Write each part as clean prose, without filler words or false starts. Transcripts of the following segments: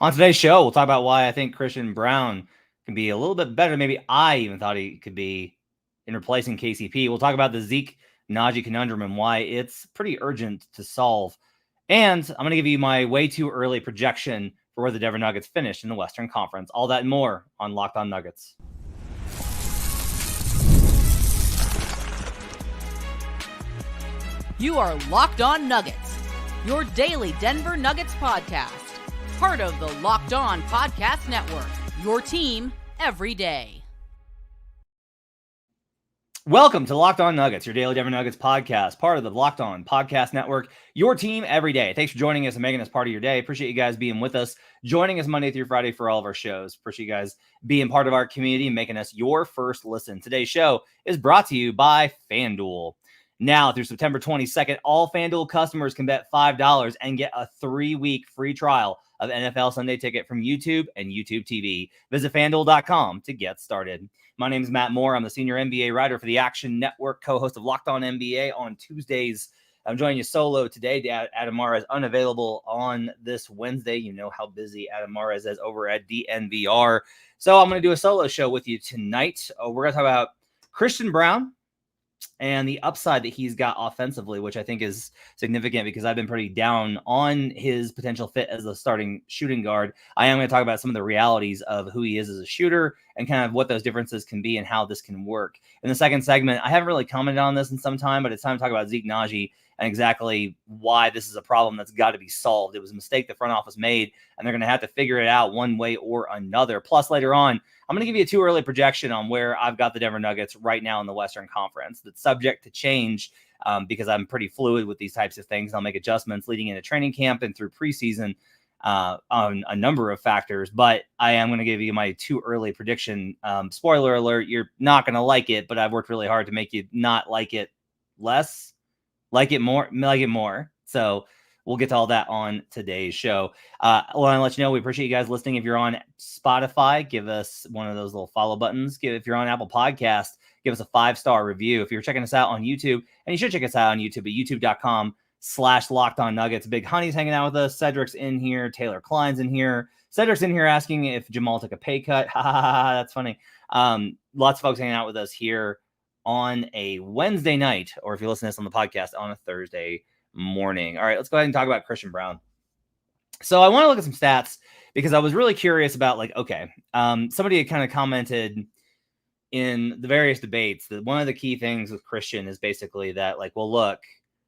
On today's show, we'll talk about why I think Christian Braun can be a little bit better. Maybe I even thought he could be in replacing KCP. We'll talk about the Zeke Nnaji conundrum and why it's pretty urgent to solve. And I'm going to give you my way too early projection for where the Denver Nuggets finish in the Western Conference. All that and more on Locked On Nuggets. You are Locked On Nuggets, your daily Denver Nuggets podcast. Part of the Locked On Podcast Network, your team every day. Welcome to Locked On Nuggets, your daily Denver Nuggets podcast, part of the Locked On Podcast Network, your team every day. Thanks for joining us and making us part of your day. Appreciate you guys being with us, joining us Monday through Friday for all of our shows. Appreciate you guys being part of our community and making us your first listen. Today's show is brought to you by FanDuel. Now, through September 22nd, all FanDuel customers can bet $5 and get a 3-week free trial of NFL Sunday Ticket from YouTube and YouTube TV. Visit FanDuel.com to get started. My name is Matt Moore. I'm the senior NBA writer for the Action Network, co-host of Locked On NBA on Tuesdays. I'm joining you solo today. Adam Mara is unavailable on this Wednesday. You know how busy Adam Mara is over at DNVR. So I'm going to do a solo show with you tonight. We're going to talk about Christian Braun and the upside that he's got offensively, which I think is significant because I've been pretty down on his potential fit as a starting shooting guard. I am going to talk about some of the realities of who he is as a shooter and kind of what those differences can be and how this can work. In the second segment, I haven't really commented on this in some time, but it's time to talk about Zeke Nnaji and exactly why this is a problem that's got to be solved. It was a mistake the front office made, and they're going to have to figure it out one way or another. Plus, later on, I'm going to give you a too early projection on where I've got the Denver Nuggets right now in the Western Conference. That's subject to change because I'm pretty fluid with these types of things. I'll make adjustments leading into training camp and through preseason on a number of factors. But I am going to give you my too early prediction. Spoiler alert, you're not going to like it, but I've worked really hard to make you not like it less, like it more. So we'll get to all that on today's show. I want to let you know we appreciate you guys listening. If you're on Spotify, give us one of those little follow buttons. If you're on Apple Podcast, give us a 5-star review. If you're checking us out on YouTube, and you should check us out on YouTube at youtube.com/LockedOnNuggets. Big Honey's hanging out with us. Cedric's in here. Taylor Klein's in here. Cedric's in here asking if Jamal took a pay cut. That's funny. Lots of folks hanging out with us here on a Wednesday night, or if you listen to this on the podcast, on a Thursday morning. All right, let's go ahead and talk about Christian Braun. So I want to look at some stats because I was really curious about, somebody had kind of commented in the various debates that one of the key things with Christian is basically that, I was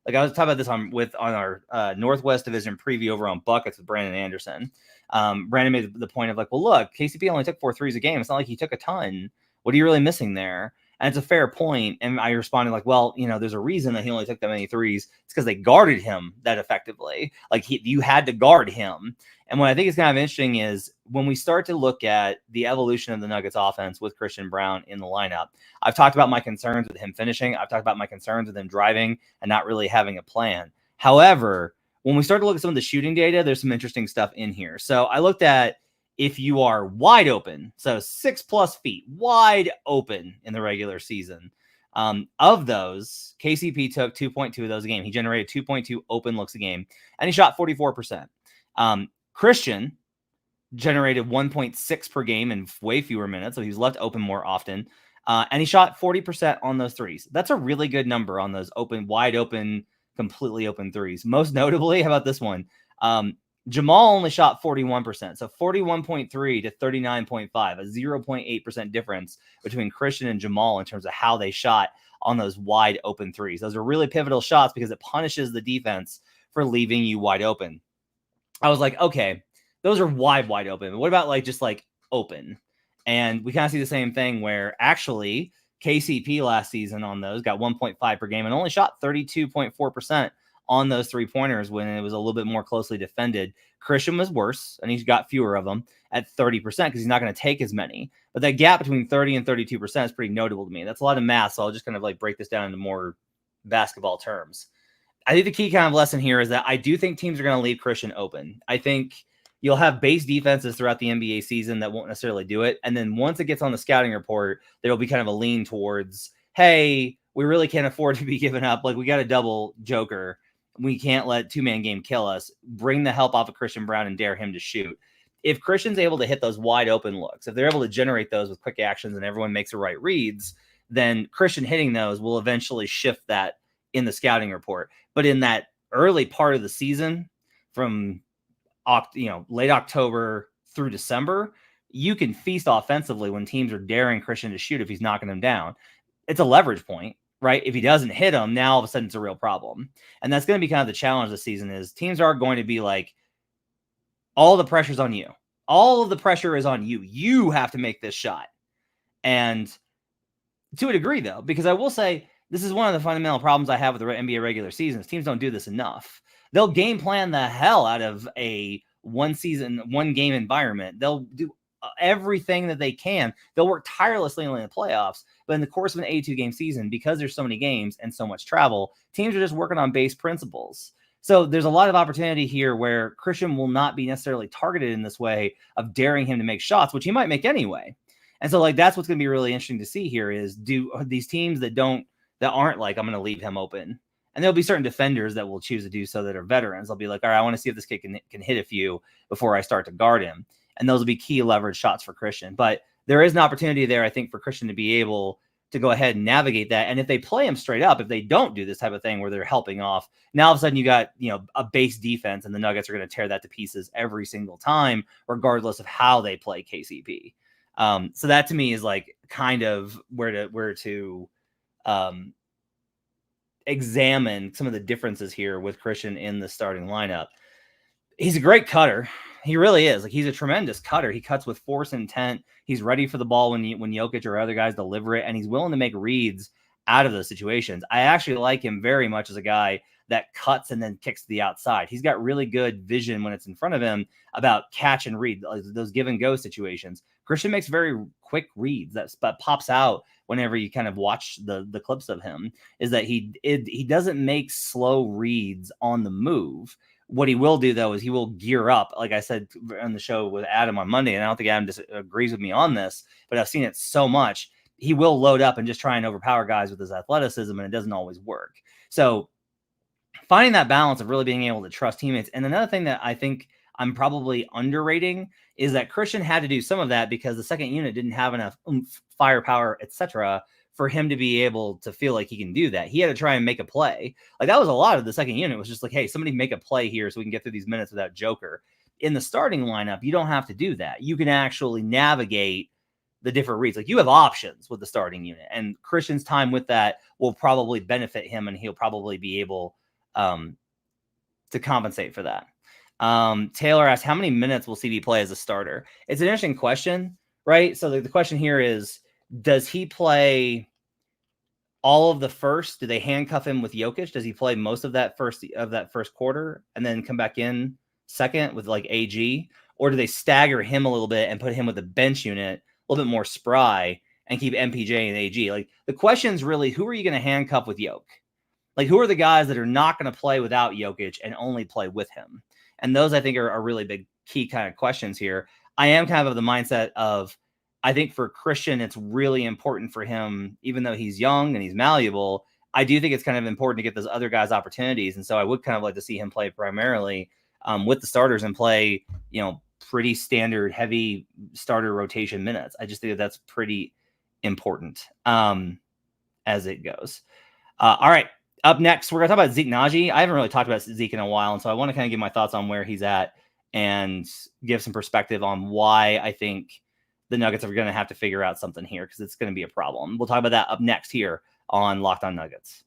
talking about this on our Northwest Division preview over on Buckets with Brandon Anderson. Brandon made the point of KCP only took 4 threes a game. It's not like he took a ton. What are you really missing there? And it's a fair point. And I responded there's a reason that he only took that many threes. It's because they guarded him that effectively. You had to guard him. And what I think is kind of interesting is when we start to look at the evolution of the Nuggets offense with Christian Braun in the lineup, I've talked about my concerns with him finishing. I've talked about my concerns with him driving and not really having a plan. However, when we start to look at some of the shooting data, there's some interesting stuff in here. So I looked at if you are wide open, so 6+ feet, wide open in the regular season, of those, KCP took 2.2 of those a game. He generated 2.2 open looks a game, and he shot 44%. Christian generated 1.6 per game in way fewer minutes, so he was left open more often, and he shot 40% on those threes. That's a really good number on those wide open, completely open threes. Most notably, how about this one? Jamal only shot 41%, so 41.3 to 39.5, a 0.8% difference between Christian and Jamal in terms of how they shot on those wide open threes. Those are really pivotal shots because it punishes the defense for leaving you wide open. I was like, okay, those are wide open. But what about just open? And we kind of see the same thing where actually KCP last season on those got 1.5 per game and only shot 32.4% on those 3-pointers when it was a little bit more closely defended. Christian was worse, and he's got fewer of them at 30% because he's not going to take as many. But that gap between 30 and 32% is pretty notable to me. That's a lot of math, so I'll just kind of break this down into more basketball terms. I think the key kind of lesson here is that I do think teams are going to leave Christian open. I think you'll have base defenses throughout the NBA season that won't necessarily do it. And then once it gets on the scouting report, there'll be kind of a lean towards, hey, we really can't afford to be giving up. We got a double joker. We can't let 2-man game kill us. Bring the help off of Christian Braun and dare him to shoot. if Christian's able to hit those wide open looks, if they're able to generate those with quick actions and everyone makes the right reads, then Christian hitting those will eventually shift that in the scouting report. But in that early part of the season, from late October through December, you can feast offensively when teams are daring Christian to shoot if he's knocking them down. It's a leverage point, right? If he doesn't hit them, now all of a sudden it's a real problem. And that's going to be kind of the challenge this season is teams are going to be like, all the pressure's on you. All of the pressure is on you. You have to make this shot. And to a degree, though, because I will say this is one of the fundamental problems I have with the NBA regular seasons. Teams don't do this enough. They'll game plan the hell out of a one game environment. They'll do everything that they can. They'll work tirelessly in the playoffs. But in the course of an 82 game season, because there's so many games and so much travel, teams are just working on base principles. So there's a lot of opportunity here where Christian will not be necessarily targeted in this way of daring him to make shots, which he might make anyway. And so that's what's going to be really interesting to see here is do these teams that aren't like, I'm going to leave him open. And there'll be certain defenders that will choose to do so that are veterans. They'll be like, all right, I want to see if this kid can hit a few before I start to guard him. And those will be key leverage shots for Christian. But there is an opportunity there, I think, for Christian to be able to go ahead and navigate that. And if they play him straight up, if they don't do this type of thing where they're helping off, now all of a sudden you got, a base defense and the Nuggets are going to tear that to pieces every single time, regardless of how they play KCP. So that to me is like kind of where to examine some of the differences here with Christian in the starting lineup. He's a great cutter. He really is. Like, he's a tremendous cutter. He cuts with force and intent. He's ready for the ball when Jokic or other guys deliver it, and he's willing to make reads out of those situations. I actually like him very much as a guy that cuts and then kicks to the outside. He's got really good vision when it's in front of him about catch and read, those give and go situations. Christian makes very quick reads that pops out whenever you kind of watch the clips of him, is that he doesn't make slow reads on the move. What he will do, though, is he will gear up, like I said on the show with Adam on Monday, and I don't think Adam agrees with me on this, but I've seen it so much. He will load up and just try and overpower guys with his athleticism, and it doesn't always work. So finding that balance of really being able to trust teammates. And another thing that I think I'm probably underrating is that Christian had to do some of that because the second unit didn't have enough firepower, etc., for him to be able to feel like he can do that. He had to try and make a play. Like, that was a lot of the second unit was just like, hey, somebody make a play here so we can get through these minutes without Joker. In the starting lineup, you don't have to do that. You can actually navigate the different reads. Like, you have options with the starting unit, and Christian's time with that will probably benefit him, and he'll probably be able to compensate for that. Taylor asked, how many minutes will CD play as a starter? It's an interesting question, right? So the question here is, does he play all of the first? Do they handcuff him with Jokic? Does he play most of that first quarter and then come back in second with like AG? Or do they stagger him a little bit and put him with the bench unit, a little bit more spry, and keep MPJ and AG? Like, the question is really, who are you going to handcuff with Jokic? Like, who are the guys that are not going to play without Jokic and only play with him? And those, I think, are really big key kind of questions here. I am kind of the mindset of, I think for Christian, it's really important for him, even though he's young and he's malleable, I do think it's kind of important to get those other guys opportunities. And so I would kind of like to see him play primarily with the starters and play, pretty standard heavy starter rotation minutes. I just think that's pretty important as it goes. All right. Up next, we're going to talk about Zeke Nnaji. I haven't really talked about Zeke in a while, and so I want to kind of give my thoughts on where he's at and give some perspective on why I think the Nuggets are going to have to figure out something here, because it's going to be a problem. We'll talk about that up next here on Locked On Nuggets.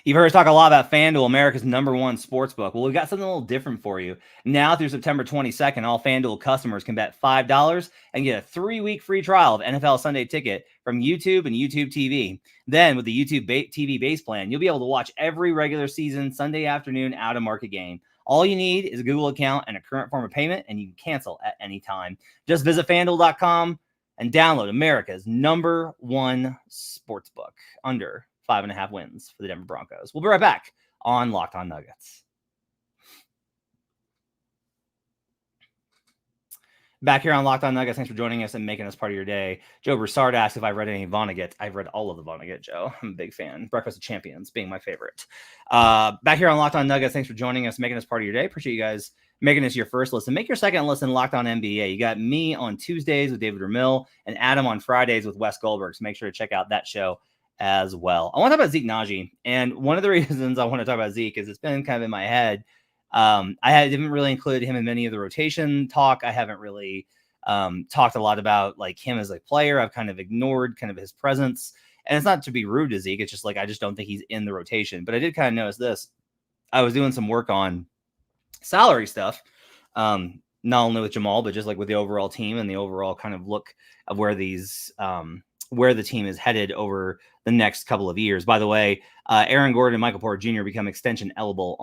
You've heard us talk a lot about FanDuel, America's #1 sportsbook. Well, we've got something a little different for you. Now through September 22nd, all FanDuel customers can bet $5 and get a 3-week free trial of NFL Sunday Ticket from YouTube and YouTube TV. Then with the YouTube TV base plan, you'll be able to watch every regular season Sunday afternoon out-of-market game. All you need is a Google account and a current form of payment, and you can cancel at any time. Just visit FanDuel.com and download America's #1 sportsbook. Under 5.5 wins for the Denver Broncos. We'll be right back on Locked On Nuggets. Back here on Locked On Nuggets. Thanks for joining us and making us part of your day. Joe Broussard asked if I've read any Vonnegut. I've read all of the Vonnegut, Joe. I'm a big fan. Breakfast of Champions being my favorite. Back here on Locked On Nuggets. Thanks for joining us, making us part of your day. Appreciate you guys making this your first listen. Make your second listen Locked On NBA. You got me on Tuesdays with David Ramil and Adam on Fridays with Wes Goldberg. So make sure to check out that show as well. I want to talk about Zeke Nnaji. And one of the reasons I want to talk about Zeke is it's been kind of in my head. I didn't really include him in many of the rotation talk. I haven't really talked a lot about like him as a player. I've kind of ignored kind of his presence, and it's not to be rude to Zeke. It's just like, I just don't think he's in the rotation, but I did kind of notice this. I was doing some work on salary stuff, not only with Jamal, but just like with the overall team and the overall kind of look of where these, where the team is headed over the next couple of years. By the way, Aaron Gordon and Michael Porter Jr. become extension eligible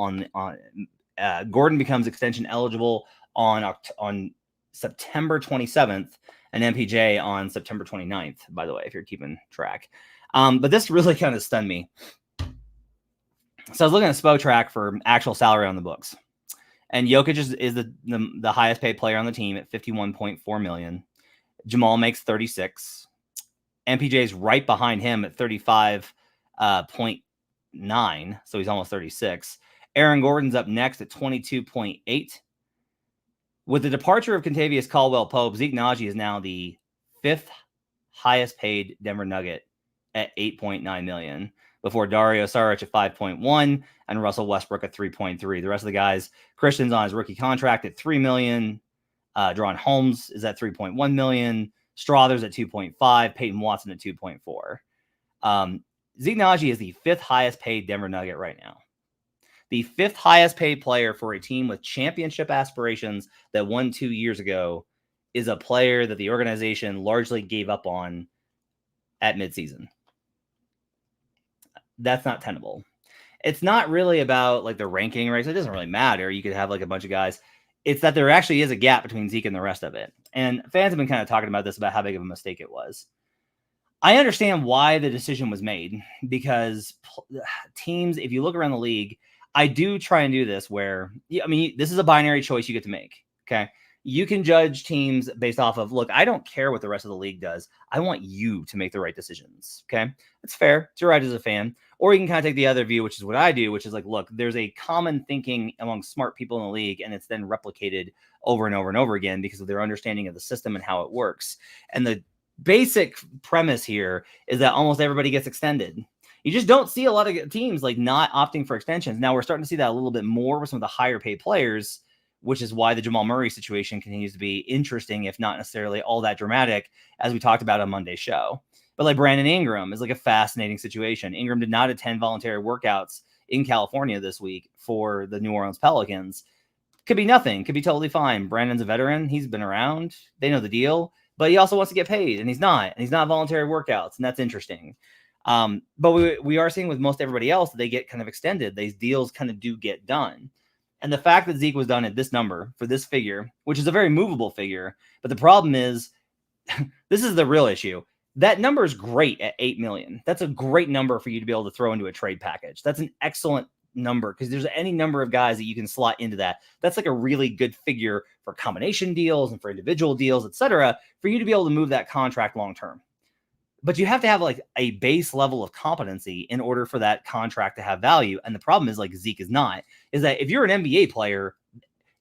Gordon becomes extension eligible on September 27th, and MPJ on September 29th, by the way, if you're keeping track. But this really kind of stunned me. So I was looking at Spotrac for actual salary on the books, and Jokic is the highest paid player on the team at $51.4 million. Jamal makes 36. MPJ's right behind him at 35.9, so he's almost 36. Aaron Gordon's up next at 22.8. With the departure of Kentavious Caldwell-Pope, Zeke Nnaji is now the 5th highest paid Denver Nugget at $8.9 million, before Dario Saric at 5.1 and Russell Westbrook at 3.3. The rest of the guys, Christian's on his rookie contract at $3 million. Drawn Holmes is at $3.1 million. Strother's at 2.5. Peyton Watson at 2.4. Zeke Nnaji is the 5th highest paid Denver Nugget right now. The 5th highest paid player for a team with championship aspirations that won 2 years ago is a player that the organization largely gave up on at midseason. That's not tenable. It's not really about like the ranking race. It doesn't really matter. You could have like a bunch of guys. It's that there actually is a gap between Zeke and the rest of it. And fans have been kind of talking about this, about how big of a mistake it was. I understand why the decision was made, because teams, if you look around the league, I do try and do this where, I mean, this is a binary choice you get to make. Okay. You can judge teams based off of, look, I don't care what the rest of the league does. I want you to make the right decisions. Okay. That's fair. It's your right as a fan. Or you can kind of take the other view, which is what I do, which is like, look, there's a common thinking among smart people in the league, and it's then replicated over and over and over again because of their understanding of the system and how it works. And the basic premise here is that almost everybody gets extended. You just don't see a lot of teams like not opting for extensions. Now we're starting to see that a little bit more with some of the higher paid players, which is why the Jamal Murray situation continues to be interesting, if not necessarily all that dramatic, as we talked about on Monday's show. But like Brandon Ingram is like a fascinating situation. Ingram did not attend voluntary workouts in California this week for the New Orleans Pelicans. Could be nothing. Could be totally fine. Brandon's a veteran. He's been around. They know the deal. But he also wants to get paid, and he's not. And he's not voluntary workouts, and that's interesting. But we are seeing with most everybody else that they get kind of extended. These deals kind of do get done. And the fact that Zeke was done at this number for this figure, which is a very movable figure, but the problem is, this is the real issue. That number is great at $8 million. That's a great number for you to be able to throw into a trade package. That's an excellent number because there's any number of guys that you can slot into that. That's like a really good figure for combination deals and for individual deals, etc., for you to be able to move that contract long term. But you have to have like a base level of competency in order for that contract to have value. And the problem is, like Zeke is not, is that if you're an NBA player,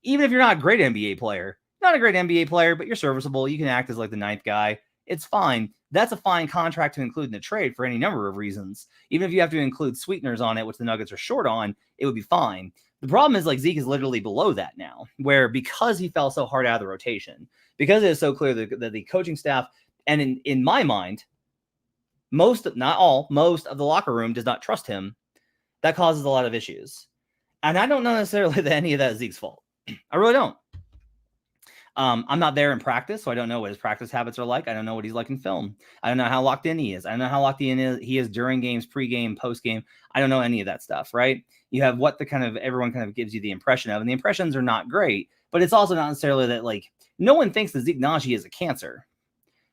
even if you're not a great NBA player, not a great NBA player, but you're serviceable, you can act as like the ninth guy. It's fine. That's a fine contract to include in the trade for any number of reasons. Even if you have to include sweeteners on it, which the Nuggets are short on, it would be fine. The problem is like Zeke is literally below that now, where because he fell so hard out of the rotation, because it is so clear that the coaching staff, and in my mind, most of the locker room does not trust him. That causes a lot of issues. And I don't know necessarily that any of that is Zeke's fault. I really don't. I'm not there in practice, so I don't know what his practice habits are like. I don't know what he's like in film. I don't know how locked in he is. I don't know how locked in he is during games, pregame, postgame. I don't know any of that stuff, right? You have what the kind of everyone kind of gives you the impression of, and the impressions are not great, but it's also not necessarily that like no one thinks that Zeke Nnaji is a cancer.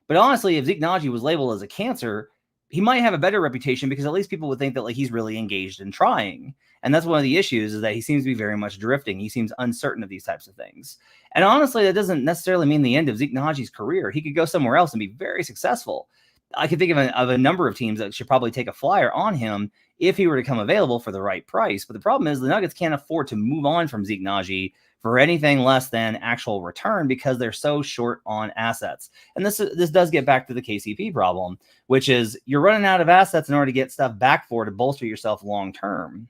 But honestly, if Zeke Nnaji was labeled as a cancer, he might have a better reputation because at least people would think that like he's really engaged in trying. And that's one of the issues, is that he seems to be very much drifting. He seems uncertain of these types of things. And honestly, that doesn't necessarily mean the end of Zeke Nnaji's career. He could go somewhere else and be very successful. I could think of a number of teams that should probably take a flyer on him if he were to come available for the right price. But the problem is the Nuggets can't afford to move on from Zeke Nnaji for anything less than actual return because they're so short on assets. And this does get back to the KCP problem, which is you're running out of assets in order to get stuff back for to bolster yourself long term.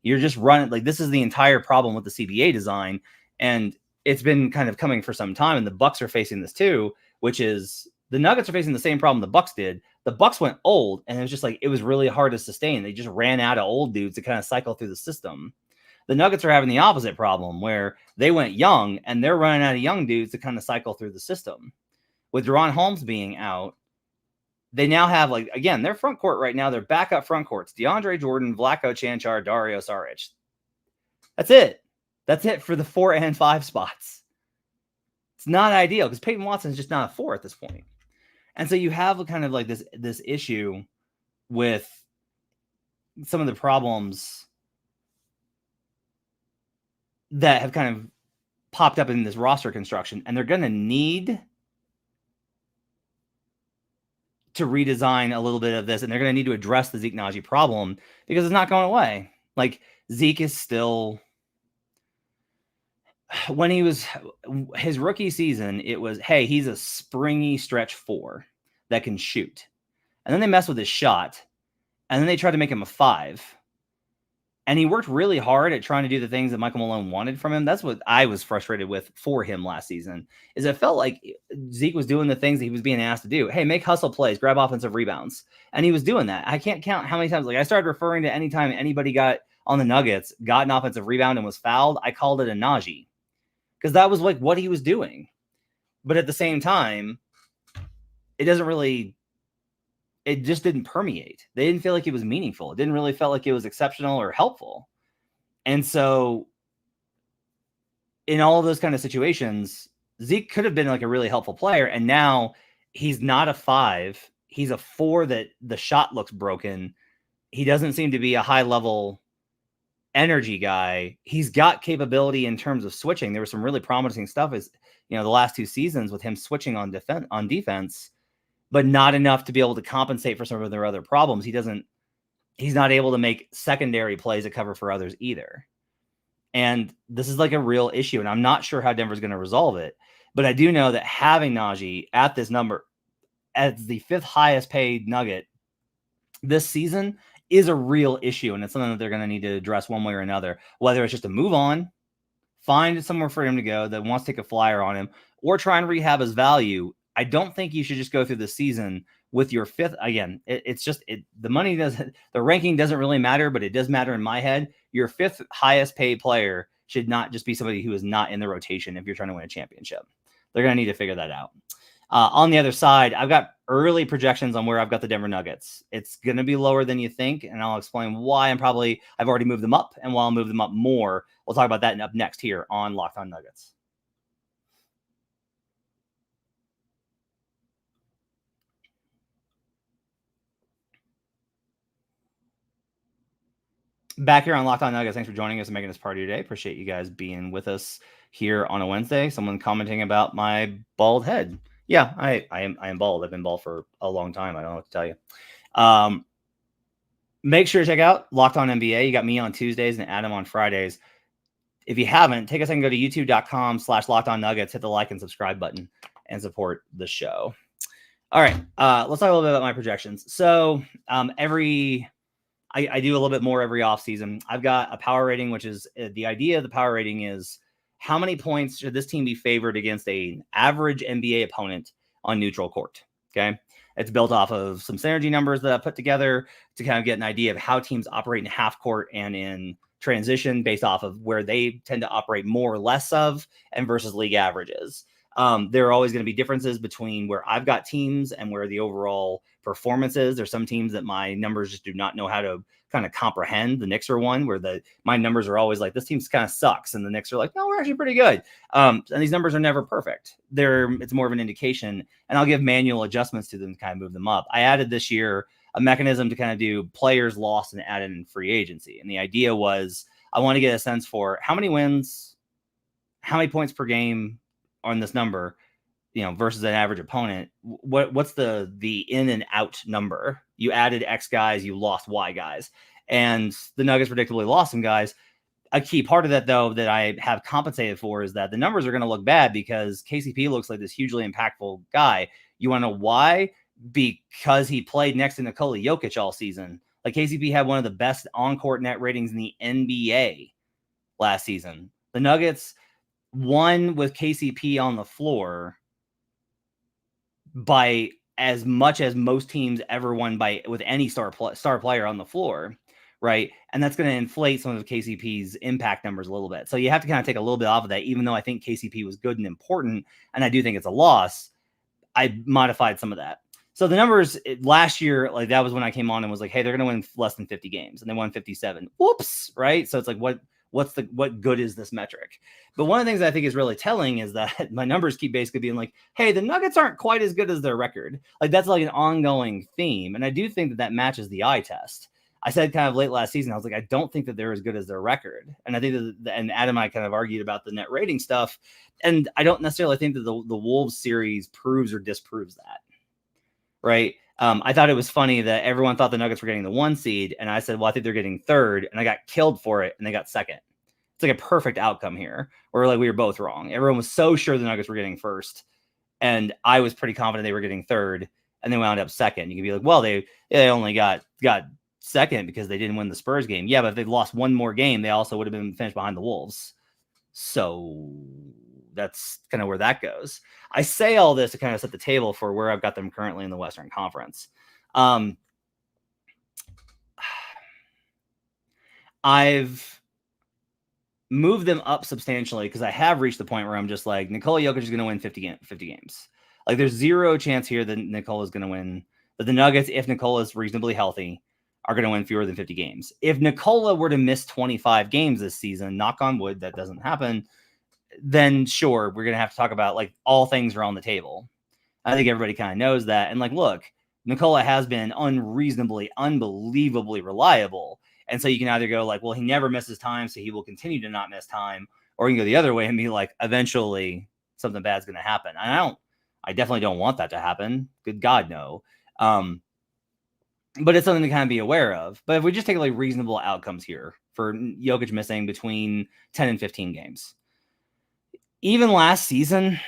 You're just running, like, this is the entire problem with the CBA design, and it's been kind of coming for some time, and the Bucks are facing this too, which is the Nuggets are facing the same problem the Bucks did. The Bucks went old, and it was just like, it was really hard to sustain. They just ran out of old dudes to kind of cycle through the system. The Nuggets are having the opposite problem, where they went young, and they're running out of young dudes to kind of cycle through the system. With Deron Holmes being out, they now have, like, again, their front court right now, their backup front courts, DeAndre Jordan, Vlatko Cancar, Dario Saric. That's it. That's it for the 4 and 5 spots. It's not ideal because Peyton Watson is just not a 4 at this point. And so you have kind of like this issue with some of the problems that have kind of popped up in this roster construction, and they're going to need to redesign a little bit of this, and they're going to need to address the Zeke Nnaji problem because it's not going away. Like, Zeke is still, when he was his rookie season, it was, hey, he's a springy stretch 4 that can shoot. And then they messed with his shot, and then they tried to make him a 5. And he worked really hard at trying to do the things that Michael Malone wanted from him. That's what I was frustrated with for him last season, is it felt like Zeke was doing the things that he was being asked to do. Hey, make hustle plays, grab offensive rebounds. And he was doing that. I can't count how many times, like, I started referring to any time anybody got on the Nuggets, got an offensive rebound and was fouled, I called it a Nnaji, because that was like what he was doing. But at the same time, it just didn't permeate. They didn't feel like it was meaningful. It didn't really feel like it was exceptional or helpful. And so in all of those kind of situations, Zeke could have been like a really helpful player. And now he's not a 5. He's a 4 that the shot looks broken. He doesn't seem to be a high level energy guy. He's got capability in terms of switching. There was some really promising stuff as, the last 2 seasons with him switching on defense, but not enough to be able to compensate for some of their other problems. He's not able to make secondary plays that cover for others either. And this is like a real issue, and I'm not sure how Denver's going to resolve it. But I do know that having Nnaji at this number as the 5th highest paid Nugget this season is a real issue, and it's something that they're going to need to address one way or another, whether it's just to move on, find somewhere for him to go that wants to take a flyer on him, or try and rehab his value. I don't think you should just go through the season with your 5th. Again, the money doesn't, the ranking doesn't really matter, but it does matter in my head. Your 5th highest paid player should not just be somebody who is not in the rotation if you're trying to win a championship. They're going to need to figure that out. On the other side, I've got early projections on where I've got the Denver Nuggets. It's going to be lower than you think, and I'll explain why. I've already moved them up, and while I'll move them up more, we'll talk about that up next here on Locked On Nuggets. Back here on Locked On Nuggets, thanks for joining us and making this part of your day. Appreciate you guys being with us here on a Wednesday. Someone commenting about my bald head. Yeah, I am bald. I've been bald for a long time. I don't know what to tell you. Make sure to check out Locked On NBA. You got me on Tuesdays and Adam on Fridays. If you haven't, take a second, go to youtube.com/Locked On Nuggets, hit the like and subscribe button, and support the show. All right, let's talk a little bit about my projections. So I do a little bit more every offseason. I've got a power rating, which is the idea of the power rating is how many points should this team be favored against an average NBA opponent on neutral court. Okay. It's built off of some synergy numbers that I put together to kind of get an idea of how teams operate in half court and in transition based off of where they tend to operate more or less of and versus league averages. There are always going to be differences between where I've got teams and where the overall performance is. There's some teams that my numbers just do not know how to kind of comprehend. The Knicks are one where my numbers are always like, this team kind of sucks. And the Knicks are like, no, we're actually pretty good. And these numbers are never perfect. It's more of an indication, and I'll give manual adjustments to them to kind of move them up. I added this year a mechanism to kind of do players lost and added in free agency. And the idea was I want to get a sense for how many wins, how many points per game on this number, versus an average opponent. What's the in and out number? You added X guys, you lost Y guys. And the Nuggets predictably lost some guys. A key part of that, though, that I have compensated for is that the numbers are going to look bad because KCP looks like this hugely impactful guy. You want to know why? Because he played next to Nikola Jokic all season. Like, KCP had one of the best on-court net ratings in the NBA last season. The Nuggets won with KCP on the floor by as much as most teams ever won with any star player on the floor, right? And that's going to inflate some of KCP's impact numbers a little bit. So you have to kind of take a little bit off of that, even though I think KCP was good and important, and I do think it's a loss. I modified some of that. So the numbers last year, like that was when I came on and was like, hey, they're going to win less than 50 games, and they won 57. Whoops, right? So it's like, what good is this metric? But one of the things I think is really telling is that my numbers keep basically being like, hey, the Nuggets aren't quite as good as their record. Like, that's like an ongoing theme. And I do think that matches the eye test. I said kind of late last season, I was like, I don't think that they're as good as their record. And I think and Adam and I kind of argued about the net rating stuff. And I don't necessarily think that the Wolves series proves or disproves that. Right. I thought it was funny that everyone thought the Nuggets were getting the 1 seed. And I said, well, I think they're getting 3rd. And I got killed for it. And they got 2nd. It's like a perfect outcome here where like we were both wrong. Everyone was so sure the Nuggets were getting 1st. And I was pretty confident they were getting 3rd. And they wound up 2nd. You can be like, well, they only got 2nd because they didn't win the Spurs game. Yeah, but if they'd lost one more game, they also would have been finished behind the Wolves. So that's kind of where that goes. I say all this to kind of set the table for where I've got them currently in the Western Conference. I've moved them up substantially because I have reached the point where I'm just like, Nikola Jokic is going to win 50 games. Like, there's zero chance here that Nikola is going to win. But the Nuggets, if Nikola is reasonably healthy, are going to win fewer than 50 games. If Nikola were to miss 25 games this season, knock on wood, that doesn't happen, then sure, we're going to have to talk about, like, all things are on the table. I think everybody kind of knows that. And, like, look, Nikola has been unbelievably reliable. And so you can either go like, well, he never misses time, so he will continue to not miss time. Or you can go the other way and be like, eventually something bad's going to happen. And I definitely don't want that to happen. Good God, no. But it's something to kind of be aware of. But if we just take like reasonable outcomes here for Jokic missing between 10 and 15 games, even last season,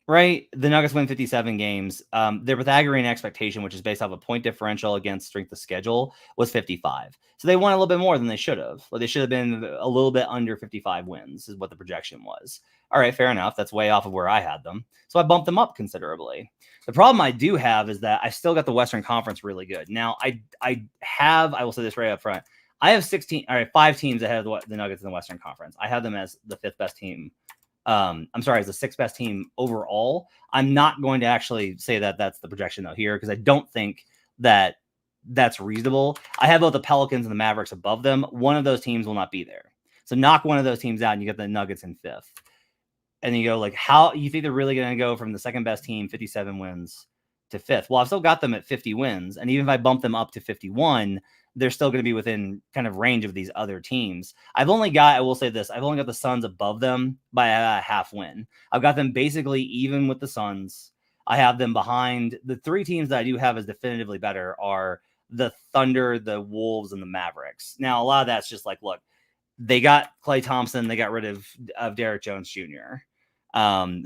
right, the Nuggets win 57 games. Their Pythagorean expectation, which is based off a point differential against strength of schedule, was 55. So they won a little bit more than they should have. Well, they should have been a little bit under 55 wins is what the projection was. All right, fair enough. That's way off of where I had them. So I bumped them up considerably. The problem I do have is that I still got the Western Conference really good. Now, I will say this right up front. I have 5 teams ahead of the Nuggets in the Western Conference. I have them as the 5th best team. As the 6th best team overall. I'm not going to actually say that that's the projection though here, because I don't think that that's reasonable. I have both the Pelicans and the Mavericks above them. One of those teams will not be there. So knock one of those teams out and you get the Nuggets in 5th. And you go like, how you think they're really going to go from the 2nd best team, 57 wins, to 5th? Well, I've still got them at 50 wins. And even if I bump them up to 51, they're still going to be within kind of range of these other teams. I will say this, I've only got the Suns above them by a half win. I've got them basically even with the Suns. I have them behind. The 3 teams that I do have as definitively better are the Thunder, the Wolves, and the Mavericks. Now, a lot of that's just like, look, they got Klay Thompson. They got rid of Derrick Jones Jr.,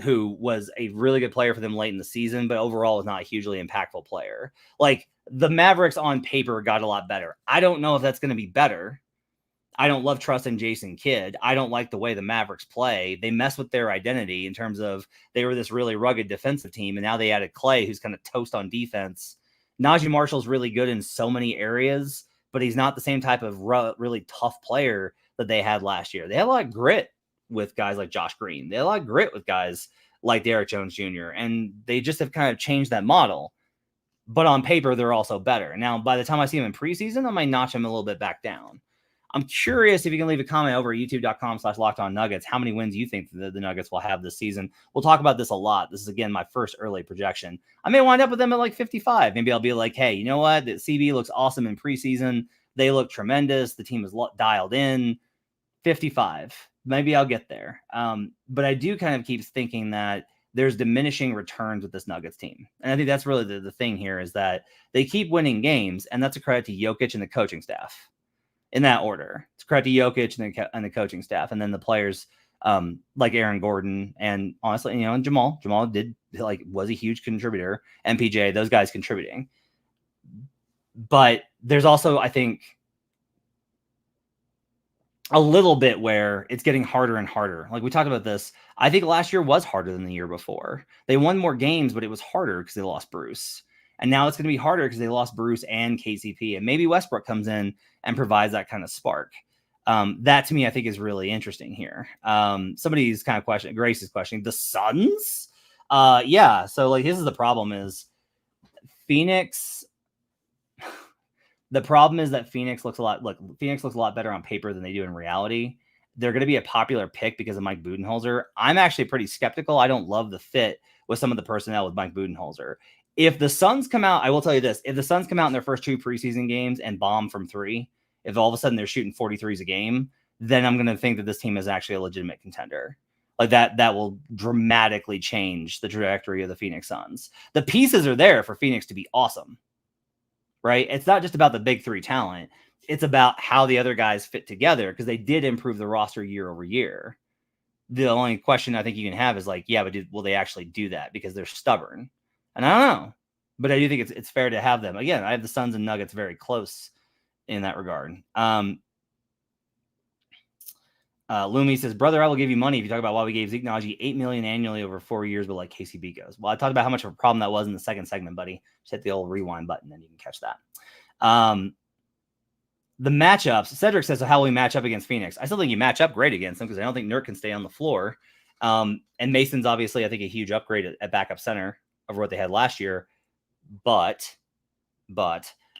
who was a really good player for them late in the season, but overall is not a hugely impactful player. Like, the Mavericks on paper got a lot better. I don't know if that's going to be better. I don't love trusting Jason Kidd. I don't like the way the Mavericks play. They mess with their identity in terms of they were this really rugged defensive team, and now they added Klay, who's kind of toast on defense. Najee Marshall's really good in so many areas, but he's not the same type of really tough player that they had last year. They had a lot of grit with guys like Josh Green. They had a lot of grit with guys like Derrick Jones Jr., and they just have kind of changed that model. But on paper, they're also better. Now, by the time I see them in preseason, I might notch them a little bit back down. I'm curious if you can leave a comment over at youtube.com/LockedOnNuggets, how many wins you think the Nuggets will have this season. We'll talk about this a lot. This is, again, my first early projection. I may wind up with them at like 55. Maybe I'll be like, hey, you know what? The CB looks awesome in preseason. They look tremendous. The team is dialed in. 55. Maybe I'll get there. But I do kind of keep thinking that there's diminishing returns with this Nuggets team. And I think that's really the thing here, is that they keep winning games, and that's a credit to Jokic and the coaching staff. In that order, it's credit to Jokic and the coaching staff, and then the players like Aaron Gordon, and honestly, and Jamal. Jamal was a huge contributor. MPJ, those guys contributing. But there's also, I think, a little bit where it's getting harder and harder. Like we talked about this, I think last year was harder than the year before. They won more games, but it was harder because they lost Bruce. And now it's going to be harder because they lost Bruce and KCP. And maybe Westbrook comes in and provides that kind of spark. That to me, I think, is really interesting here. Somebody's kind of questioning, Grace is questioning, the Suns? Yeah. So like, this is the problem is Phoenix. The problem is that Phoenix looks a lot better on paper than they do in reality. They're going to be a popular pick because of Mike Budenholzer. I'm actually pretty skeptical. I don't love the fit with some of the personnel with Mike Budenholzer. If the Suns come out, I will tell you this, if the Suns come out in their first 2 preseason games and bomb from 3, if all of a sudden they're shooting 43s a game, then I'm going to think that this team is actually a legitimate contender. Like that will dramatically change the trajectory of the Phoenix Suns. The pieces are there for Phoenix to be awesome, right? It's not just about the big 3 talent. It's about how the other guys fit together, because they did improve the roster year over year. The only question I think you can have is like, yeah, but will they actually do that? Because they're stubborn. And I don't know, but I do think it's fair to have them. Again, I have the Suns and Nuggets very close in that regard. Lumi says, brother, I will give you money if you talk about why we gave Zeke Nnaji $8 million annually over 4 years, but like KCB goes. Well, I talked about how much of a problem that was in the second segment, buddy. Just hit the old rewind button and you can catch that. The matchups, Cedric says, so how will we match up against Phoenix? I still think you match up great against them because I don't think Nurk can stay on the floor. And Mason's obviously, I think, a huge upgrade at backup center over what they had last year, but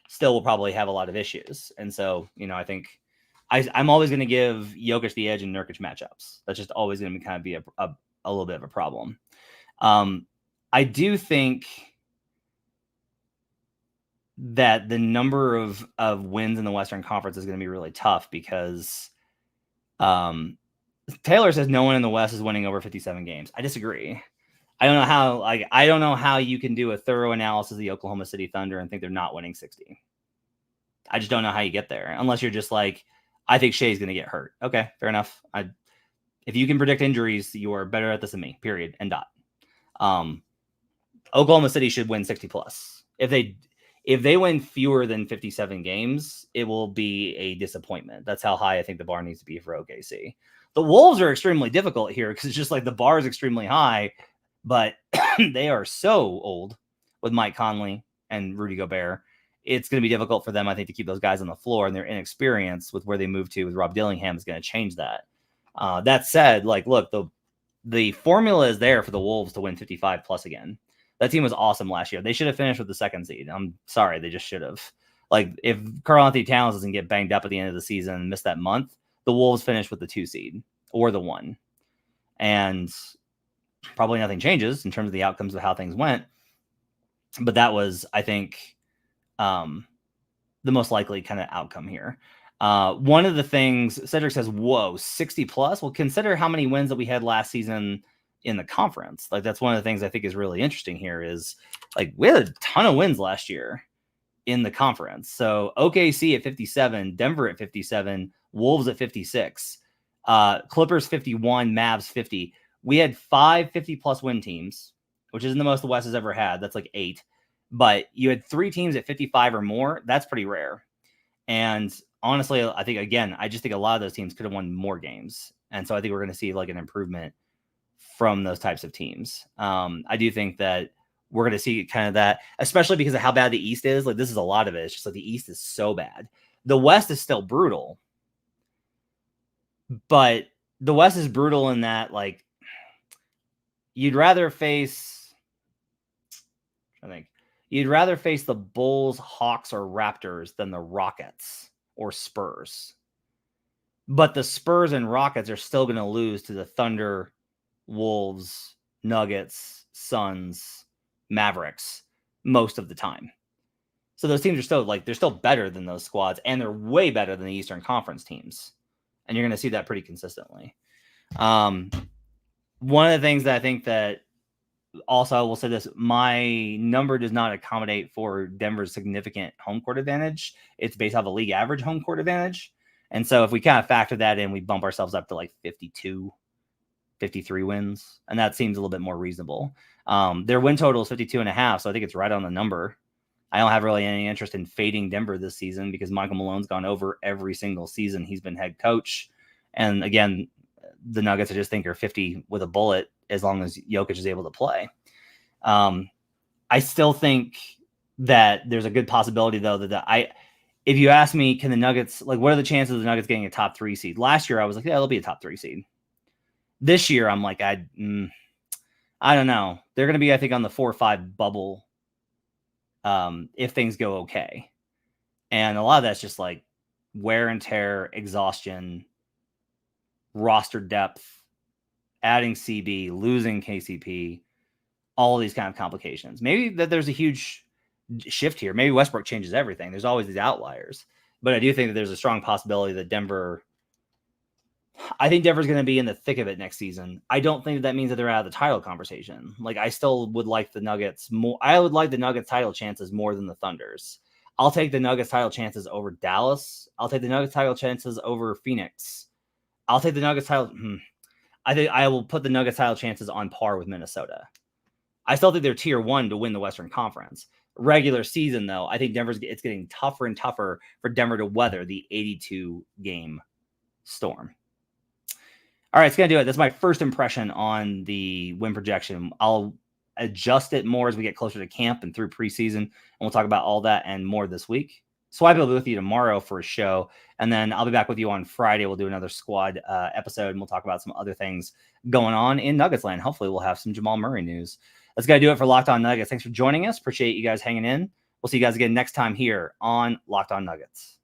still will probably have a lot of issues. And so, I think I'm always going to give Jokic the edge in Nurkic matchups. That's just always going to kind of be a little bit of a problem. I do think that the number of wins in the Western Conference is going to be really tough because Taylor says no one in the West is winning over 57 games. I disagree. I don't know how you can do a thorough analysis of the Oklahoma City Thunder and think they're not winning 60. I just don't know how you get there unless you're just like, I think Shea's going to get hurt. Okay, fair enough. If you can predict injuries, you are better at this than me, period, and dot. Oklahoma City should win 60 plus. If they win fewer than 57 games, it will be a disappointment. That's how high I think the bar needs to be for OKC. The Wolves are extremely difficult here because it's just like the bar is extremely high, but they are so old with Mike Conley and Rudy Gobert. It's going to be difficult for them, I think, to keep those guys on the floor, and their inexperience with where they move to with Rob Dillingham is going to change that. That said, like, look, the formula is there for the Wolves to win 55 plus again. That team was awesome last year. They should have finished with the 2nd seed. I'm sorry, they just should have. Like, if Karl-Anthony Towns doesn't get banged up at the end of the season and miss that month, the Wolves finish with the 2 seed or the 1. And probably nothing changes in terms of the outcomes of how things went. But that was, I think, the most likely kind of outcome here. One of the things Cedric says, whoa, 60 plus. Well, consider how many wins that we had last season in the conference. Like, that's one of the things I think is really interesting here is like, we had a ton of wins last year in the conference. So OKC at 57, Denver at 57, Wolves at 56, Clippers 51, Mavs 50. We had 5 50-plus win teams, which isn't the most the West has ever had. That's like 8. But you had 3 teams at 55 or more. That's pretty rare. And honestly, I think, again, I just think a lot of those teams could have won more games. And so I think we're going to see like an improvement from those types of teams. I do think that we're going to see kind of that, especially because of how bad the East is. Like, this is a lot of it. It's just like the East is so bad. The West is still brutal. But the West is brutal in that, like, you'd rather face the Bulls, Hawks, or Raptors than the Rockets or Spurs. But the Spurs and Rockets are still going to lose to the Thunder, Wolves, Nuggets, Suns, Mavericks most of the time. So those teams are still they're still better than those squads, and they're way better than the Eastern Conference teams. And you're going to see that pretty consistently. One of the things that I think that also I will say this, my number does not accommodate for Denver's significant home court advantage. It's based off a league average home court advantage. And so if we kind of factor that in, we bump ourselves up to like 52, 53 wins. And that seems a little bit more reasonable. Their win total is 52.5. So I think it's right on the number. I don't have really any interest in fading Denver this season because Michael Malone's gone over every single season he's been head coach. And again, the Nuggets I just think are 50 with a bullet as long as Jokic is able to play. I still think that there's a good possibility though if you ask me, can the Nuggets, what are the chances of the Nuggets getting a top 3 seed? Last year I was like, yeah, they'll be a top 3 seed. This year I'm like, I don't know. They're going to be, I think, on the 4 or 5 bubble if things go okay. And a lot of that's just like wear and tear, exhaustion, roster depth, adding CB, losing KCP, all of these kind of complications. Maybe that there's a huge shift here. Maybe Westbrook changes everything. There's always these outliers. But I do think that there's a strong possibility that I think Denver's going to be in the thick of it next season. I don't think that means that they're out of the title conversation. I still would like the Nuggets more. I would like the Nuggets title chances more than the Thunder's. I'll take the Nuggets title chances over Dallas. I'll take the Nuggets title chances over Phoenix. I'll take the Nuggets title. I think I will put the Nuggets title chances on par with Minnesota. I still think they're tier 1 to win the Western Conference. Regular season, though, I think it's getting tougher and tougher for Denver to weather the 82-game storm. All right, it's going to do it. That's my first impression on the win projection. I'll adjust it more as we get closer to camp and through preseason, and we'll talk about all that and more this week. Swipe will be with you tomorrow for a show, and then I'll be back with you on Friday. We'll do another squad episode, and we'll talk about some other things going on in Nuggets land. Hopefully, we'll have some Jamal Murray news. That's going to do it for Locked On Nuggets. Thanks for joining us. Appreciate you guys hanging in. We'll see you guys again next time here on Locked On Nuggets.